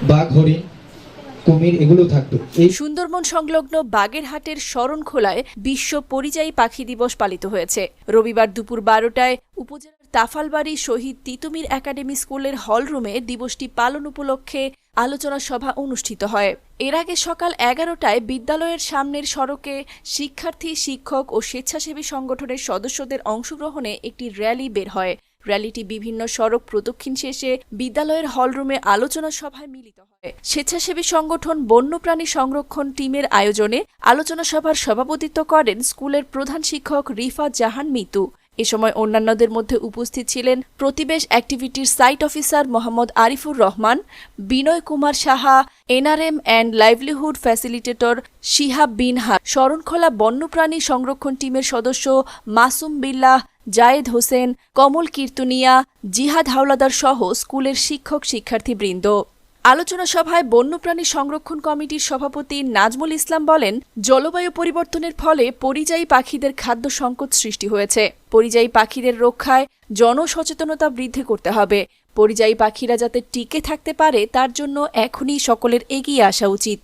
বাঘ, হরিণ, কুমির এগুলো থাকতো। সুন্দরবন সংলগ্ন বাগেরহাটের শরণখোলায় বিশ্ব পরিযায়ী পাখি দিবস পালিত হয়েছে। রবিবার দুপুর 12টায় উপজেলার তাফালবাড়ি শহীদ তিতুমীর একাডেমি স্কুলের হলরুমে দিবসটি পালন উপলক্ষে আলোচনা সভা অনুষ্ঠিত হয়। এর আগে সকাল 11টায় বিদ্যালয়ের সামনের সড়কে শিক্ষার্থী, শিক্ষক ও স্বেচ্ছাসেবী সংগঠনের সদস্যদের অংশগ্রহণে একটি র্যালি বের হয়। র্যালিটি বিভিন্ন সড়ক প্রদক্ষিণ শেষে বিদ্যালয়ের হলরুমে আলোচনা সভায় মিলিত হয়। স্বেচ্ছাসেবী সংগঠন বন্যপ্রাণী সংরক্ষণ টিমের আয়োজনে আলোচনা সভার সভাপতিত্ব করেন স্কুলের প্রধান শিক্ষক রিফাত জাহান মিতু। এ সময় অন্যান্যদের মধ্যে উপস্থিত ছিলেন প্রতিবেশ অ্যাক্টিভিটির site officer Mohammad Arifur Rahman, Binoy Kumar Saha, NRM and livelihood facilitator Shihab Binha, Sharankhola বন্যপ্রাণী সংরক্ষণ টিমের সদস্য মাসুম বিল্লাহ, জায়েদ হোসেন, কমল কীর্তনিয়া, জিহাদ হাওলাদার সহ স্কুলের শিক্ষক শিক্ষার্থীবৃন্দ। আলোচনা সভায় বন্যপ্রাণী সংরক্ষণ কমিটির সভাপতি নাজমুল ইসলাম বলেন, জলবায়ু পরিবর্তনের ফলে পরিযায়ী পাখিদের খাদ্য সংকট সৃষ্টি হয়েছে। পরিযায়ী পাখিদের রক্ষায় জনসচেতনতা বৃদ্ধি করতে হবে। পরিযায়ী পাখিরা যাতে টিকে থাকতে পারে তার জন্য এখনই সকলের এগিয়ে আসা উচিত।